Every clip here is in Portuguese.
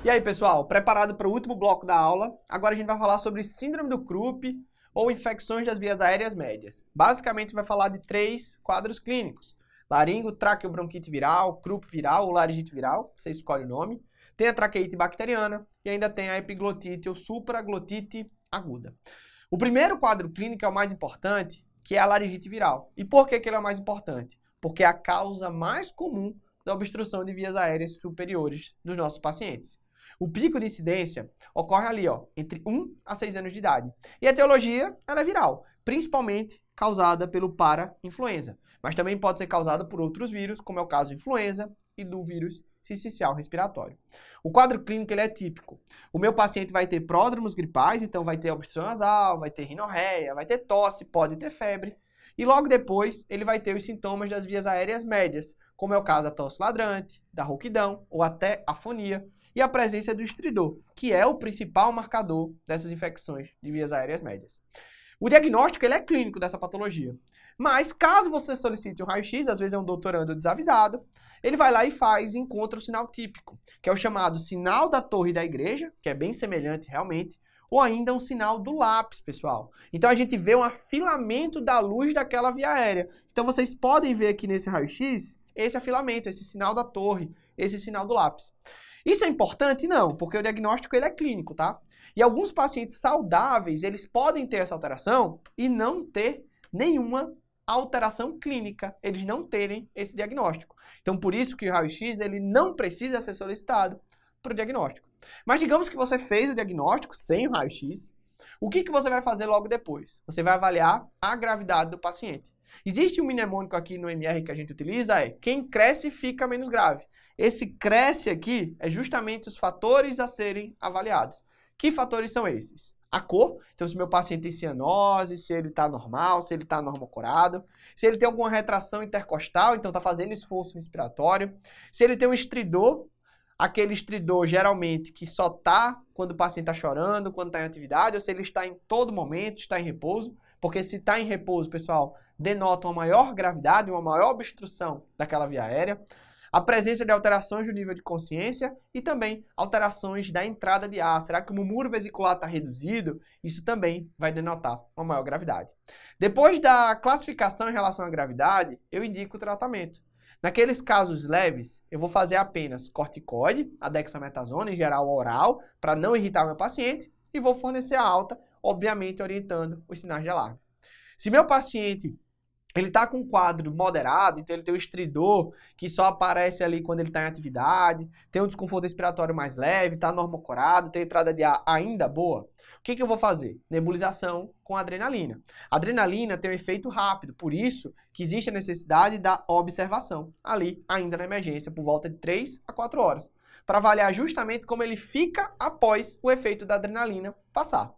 E aí, pessoal, preparado para o último bloco da aula? Agora a gente vai falar sobre síndrome do Krupp ou infecções das vias aéreas médias. Basicamente vai falar de 3 quadros clínicos: laringo, traqueobronquite viral, Krupp viral ou laringite viral, você escolhe o nome. Tem a traqueite bacteriana e ainda tem a epiglotite ou supraglotite aguda. O primeiro quadro clínico é o mais importante, que é a laringite viral. E por que ele é o mais importante? Porque é a causa mais comum da obstrução de vias aéreas superiores dos nossos pacientes. O pico de incidência ocorre ali, entre 1 a 6 anos de idade. E a etiologia, ela é viral, principalmente causada pelo para-influenza, mas também pode ser causada por outros vírus, como é o caso da influenza e do vírus sincicial respiratório. O quadro clínico ele é típico. O meu paciente vai ter pródromos gripais, então vai ter obstrução nasal, vai ter rinorreia, vai ter tosse, pode ter febre. E logo depois ele vai ter os sintomas das vias aéreas médias, como é o caso da tosse ladrante, da rouquidão ou até afonia, e a presença do estridor, que é o principal marcador dessas infecções de vias aéreas médias. O diagnóstico ele é clínico dessa patologia, mas caso você solicite um raio-x, às vezes é um doutorando desavisado, ele vai lá e encontra o sinal típico, que é o chamado sinal da torre da igreja, que é bem semelhante realmente, ou ainda um sinal do lápis, pessoal. Então a gente vê um afilamento da luz daquela via aérea. Então vocês podem ver aqui nesse raio-x esse afilamento, esse sinal da torre, esse sinal do lápis. Isso é importante? Não, porque o diagnóstico ele é clínico, tá? E alguns pacientes saudáveis, eles podem ter essa alteração e não ter nenhuma alteração clínica, eles não terem esse diagnóstico. Então, por isso que o raio-x ele não precisa ser solicitado para o diagnóstico. Mas digamos que você fez o diagnóstico sem o raio-x, o que você vai fazer logo depois? Você vai avaliar a gravidade do paciente. Existe um mnemônico aqui no MR que a gente utiliza, quem cresce fica menos grave. Esse cresce aqui é justamente os fatores a serem avaliados. Que fatores são esses? A cor, então se meu paciente tem cianose, se ele está normal, se ele está normocorado, se ele tem alguma retração intercostal, então está fazendo esforço respiratório, se ele tem um estridor, aquele estridor geralmente que só está quando o paciente está chorando, quando está em atividade, ou se ele está em todo momento, está em repouso, porque se está em repouso, pessoal, denota uma maior gravidade, uma maior obstrução daquela via aérea. A presença de alterações do nível de consciência e também alterações da entrada de ar. Será que o muro vesicular está reduzido? Isso também vai denotar uma maior gravidade. Depois da classificação em relação à gravidade, eu indico o tratamento. Naqueles casos leves, eu vou fazer apenas corticoide, a dexametasona, em geral oral, para não irritar o meu paciente, e vou fornecer a alta, obviamente orientando os sinais de alarme. Se meu paciente ele está com um quadro moderado, então ele tem um estridor que só aparece ali quando ele está em atividade, tem um desconforto respiratório mais leve, está normocorado, tem entrada de ar ainda boa. O que eu vou fazer? Nebulização com adrenalina. A adrenalina tem um efeito rápido, por isso que existe a necessidade da observação ali, ainda na emergência, por volta de 3 a 4 horas, para avaliar justamente como ele fica após o efeito da adrenalina passar.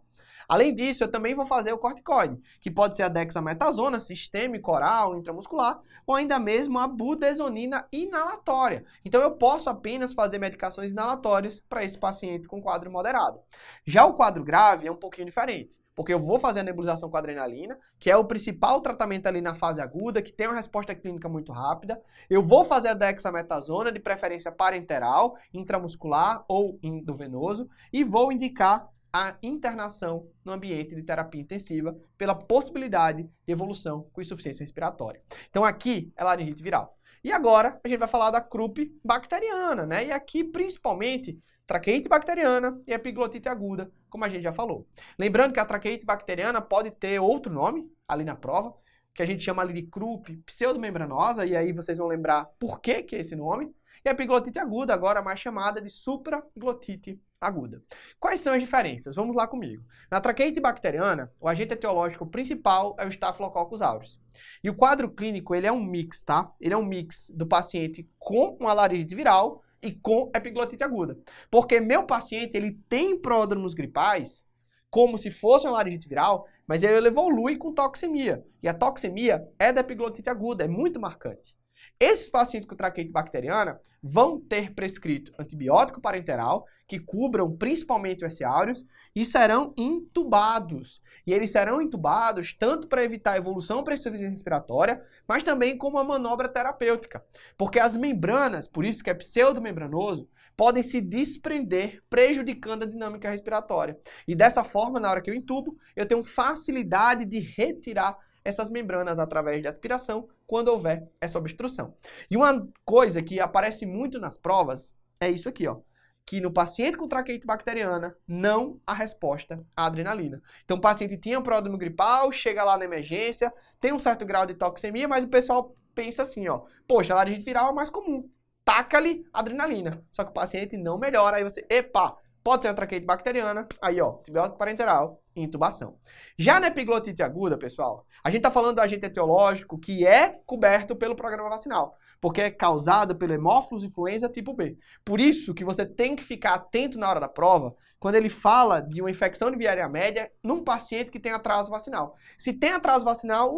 Além disso, eu também vou fazer o corticoide, que pode ser a dexametasona, sistêmico, oral, intramuscular, ou ainda mesmo a budesonina inalatória. Então, eu posso apenas fazer medicações inalatórias para esse paciente com quadro moderado. Já o quadro grave é um pouquinho diferente, porque eu vou fazer a nebulização com adrenalina, que é o principal tratamento ali na fase aguda, que tem uma resposta clínica muito rápida. Eu vou fazer a dexametasona, de preferência parenteral, intramuscular ou endovenoso, e vou indicar a internação no ambiente de terapia intensiva pela possibilidade de evolução com insuficiência respiratória. Então aqui é laringite viral. E agora a gente vai falar da Krupp bacteriana, né? E aqui principalmente traqueite bacteriana e epiglotite aguda, como a gente já falou. Lembrando que a traqueite bacteriana pode ter outro nome ali na prova, que a gente chama ali de Krupp pseudomembranosa, e aí vocês vão lembrar por que é esse nome. E a epiglotite aguda, agora mais chamada de supraglotite aguda. Quais são as diferenças? Vamos lá comigo. Na traqueite bacteriana, o agente etiológico principal é o Staphylococcus aureus. E o quadro clínico, ele é um mix, tá? Ele é um mix do paciente com uma laringite viral e com epiglotite aguda. Porque meu paciente, ele tem pródromos gripais, como se fosse uma laringite viral, mas ele evolui com toxemia. E a toxemia é da epiglotite aguda, é muito marcante. Esses pacientes com traqueite bacteriana vão ter prescrito antibiótico parenteral, que cubram principalmente o S. aureus, e serão intubados. E eles serão intubados tanto para evitar a evolução para a insuficiência respiratória, mas também como uma manobra terapêutica. Porque as membranas, por isso que é pseudomembranoso, podem se desprender, prejudicando a dinâmica respiratória. E dessa forma, na hora que eu intubo, eu tenho facilidade de retirar essas membranas através de aspiração quando houver essa obstrução. E uma coisa que aparece muito nas provas é isso aqui, ó, que no paciente com traqueite bacteriana não há resposta à adrenalina. Então o paciente tinha um pródromo gripal, chega lá na emergência, tem um certo grau de toxemia, mas o pessoal pensa assim, ó, poxa, a laringite viral é mais comum, taca-lhe adrenalina. Só que o paciente não melhora, aí você, epa, pode ser uma traqueite bacteriana, aí ó, antibiótico parenteral, intubação. Já na epiglotite aguda, pessoal, a gente está falando do agente etiológico que é coberto pelo programa vacinal, porque é causado pelo Haemophilus influenza tipo B. Por isso que você tem que ficar atento na hora da prova, quando ele fala de uma infecção de via aérea média num paciente que tem atraso vacinal. Se tem atraso vacinal,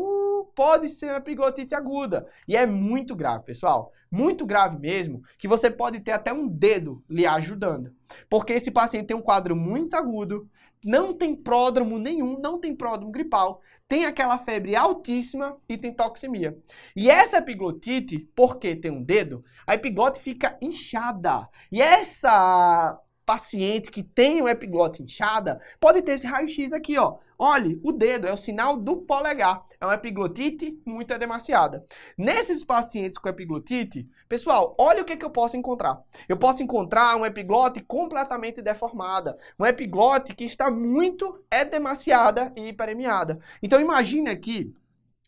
pode ser uma epiglotite aguda. E é muito grave, pessoal. Muito grave mesmo, que você pode ter até um dedo lhe ajudando. Porque esse paciente tem um quadro muito agudo, não tem pródromo nenhum, não tem pródromo gripal, tem aquela febre altíssima e tem toxemia. E essa epiglotite, porque tem um dedo, a epiglote fica inchada. E essa paciente que tem uma epiglote inchada pode ter esse raio-x aqui, ó. Olha, o dedo é o sinal do polegar. É uma epiglotite muito edemaciada. Nesses pacientes com epiglotite, pessoal, olha o que eu posso encontrar. Eu posso encontrar uma epiglote completamente deformada, uma epiglote que está muito edemaciada e hiperemiada. Então imagine aqui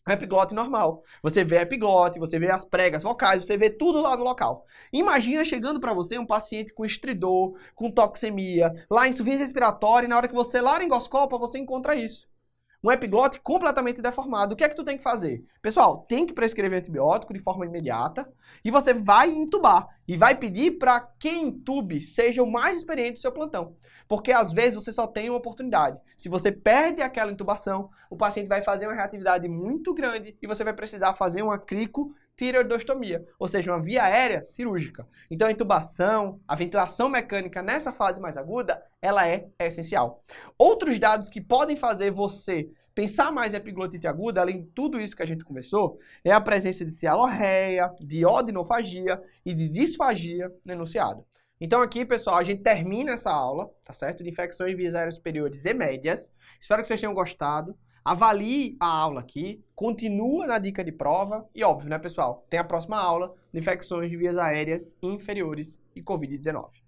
a epiglote normal. Você vê a epiglote, você vê as pregas vocais, você vê tudo lá no local. Imagina chegando para você um paciente com estridor, com toxemia, lá insuficiência respiratória, e na hora que você laringoscopa, você encontra isso. Um epiglote completamente deformado. O que é que tu tem que fazer? Pessoal, tem que prescrever antibiótico de forma imediata e você vai intubar. E vai pedir para quem intube seja o mais experiente do seu plantão. Porque às vezes você só tem uma oportunidade. Se você perde aquela intubação, o paciente vai fazer uma reatividade muito grande e você vai precisar fazer uma cricotireoidostomia, ou seja, uma via aérea cirúrgica. Então a intubação, a ventilação mecânica nessa fase mais aguda, ela é essencial. Outros dados que podem fazer você pensar mais em epiglotite aguda, além de tudo isso que a gente conversou, é a presença de cialorreia, de odinofagia e de disfagia no enunciado. Então aqui, pessoal, a gente termina essa aula, tá certo? De infecções de vias aéreas superiores e médias. Espero que vocês tenham gostado. Avalie a aula aqui, continua na dica de prova e, óbvio, né, pessoal? Tem a próxima aula de infecções de vias aéreas inferiores e Covid-19.